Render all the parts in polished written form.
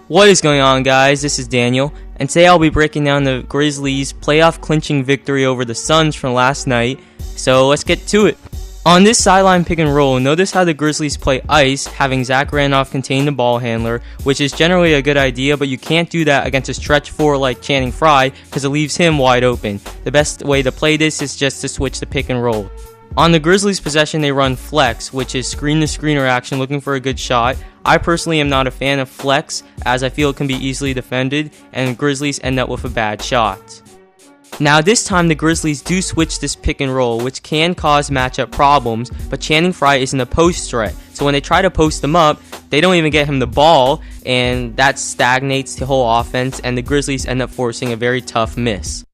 What is going on, guys? This is Daniel, and today I'll be breaking down the Grizzlies' playoff clinching victory over the Suns from last night, so let's get to it. On this sideline pick and roll, notice how the Grizzlies play ice, having Zach Randolph contain the ball handler, which is generally a good idea, but you can't do that against a stretch four like Channing Frye because it leaves him wide open. The best way to play this is just to switch the pick and roll. On the Grizzlies' possession, they run flex, which is screen-to-screener action looking for a good shot. I personally am not a fan of flex, as I feel it can be easily defended, and Grizzlies end up with a bad shot. Now this time the Grizzlies do switch this pick and roll, which can cause matchup problems, but Channing Frye isn't a post threat, so when they try to post him up, they don't even get him the ball, and that stagnates the whole offense, and the Grizzlies end up forcing a very tough miss.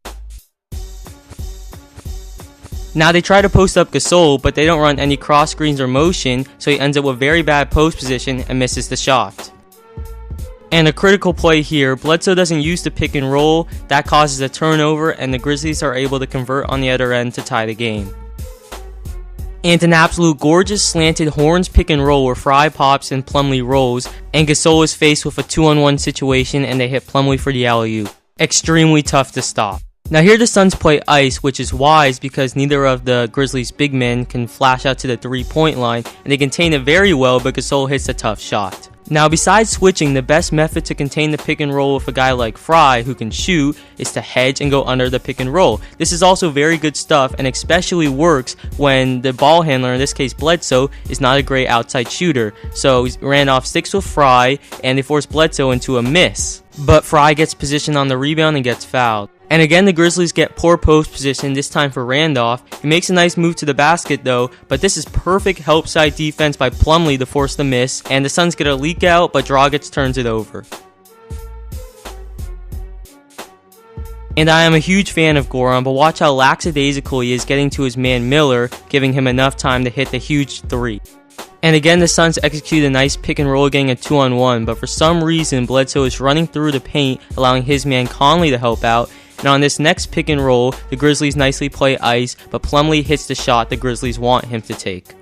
Now they try to post up Gasol, but they don't run any cross screens or motion, so he ends up with very bad post position and misses the shot. And a critical play here, Bledsoe doesn't use the pick and roll, that causes a turnover, and the Grizzlies are able to convert on the other end to tie the game. And an absolute gorgeous slanted horns pick and roll where Frye pops and Plumlee rolls, and Gasol is faced with a 2-on-1 situation and they hit Plumlee for the alley-oop. Extremely tough to stop. Now here the Suns play ice, which is wise because neither of the Grizzlies' big men can flash out to the 3-point line, and they contain it very well, but Gasol hits a tough shot. Now besides switching, the best method to contain the pick and roll with a guy like Frye who can shoot is to hedge and go under the pick and roll. This is also very good stuff and especially works when the ball handler, in this case Bledsoe, is not a great outside shooter. So Randolph sticks with Frye and they force Bledsoe into a miss. But Frye gets positioned on the rebound and gets fouled. And again, the Grizzlies get poor post position, this time for Randolph. He makes a nice move to the basket though, but this is perfect help side defense by Plumlee to force the miss, and the Suns get a leak out, but Dragic turns it over. And I am a huge fan of Goran, but watch how lackadaisical he is getting to his man Miller, giving him enough time to hit the huge three. And again, the Suns execute a nice pick and roll getting a 2-on-1, but for some reason, Bledsoe is running through the paint, allowing his man Conley to help out. And on this next pick and roll, the Grizzlies nicely play ice, but Plumlee hits the shot the Grizzlies want him to take.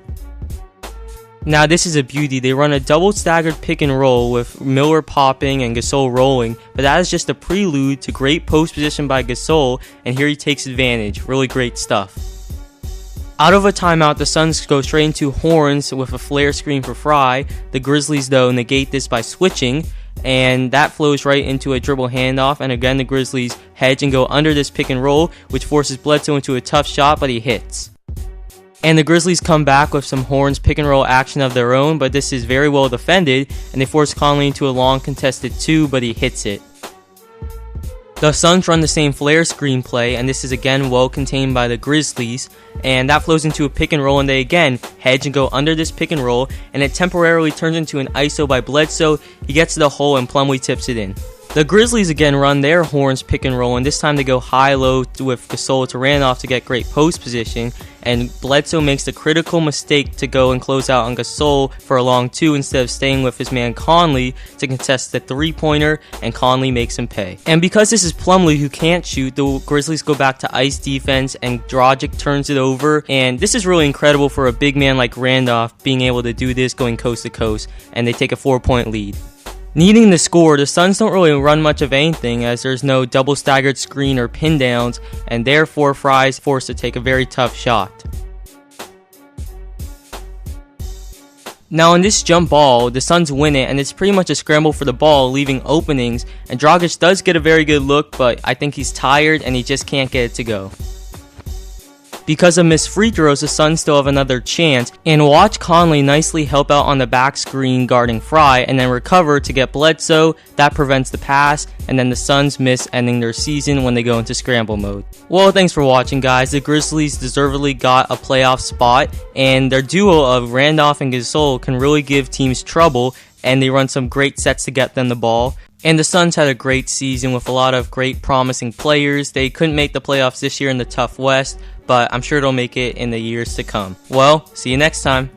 Now this is a beauty. They run a double staggered pick and roll with Miller popping and Gasol rolling, but that is just a prelude to great post position by Gasol, and here he takes advantage. Really great stuff. Out of a timeout, the Suns go straight into horns with a flare screen for Frye. The Grizzlies though negate this by switching, and that flows right into a dribble handoff, and again the Grizzlies hedge and go under this pick and roll, which forces Bledsoe into a tough shot, but he hits. And the Grizzlies come back with some horns pick and roll action of their own, but this is very well defended, and they force Conley into a long contested 2, but he hits it. The Suns run the same flare screen play, and this is again well contained by the Grizzlies, and that flows into a pick and roll, and they again hedge and go under this pick and roll, and it temporarily turns into an ISO by Bledsoe. He gets to the hole and Plumlee tips it in. The Grizzlies again run their horns pick and roll, and this time they go high-low with Gasol to Randolph to get great post position, and Bledsoe makes the critical mistake to go and close out on Gasol for a long 2 instead of staying with his man Conley to contest the 3-pointer, and Conley makes him pay. And because this is Plumlee who can't shoot, the Grizzlies go back to ice defense, and Dragic turns it over, and this is really incredible for a big man like Randolph being able to do this going coast to coast, and they take a 4-point lead. Needing the score, the Suns don't really run much of anything as there's no double staggered screen or pin downs, and therefore Frye is forced to take a very tough shot. Now in this jump ball, the Suns win it, and it's pretty much a scramble for the ball, leaving openings, and Dragic does get a very good look, but I think he's tired and he just can't get it to go. Because of missed free throws, the Suns still have another chance, and watch Conley nicely help out on the back screen guarding Frye, and then recover to get Bledsoe. That prevents the pass, and then the Suns miss, ending their season when they go into scramble mode. Well, thanks for watching, guys. The Grizzlies deservedly got a playoff spot, and their duo of Randolph and Gasol can really give teams trouble, and they run some great sets to get them the ball. And the Suns had a great season with a lot of great promising players. They couldn't make the playoffs this year in the tough West, but I'm sure they'll make it in the years to come. Well, see you next time.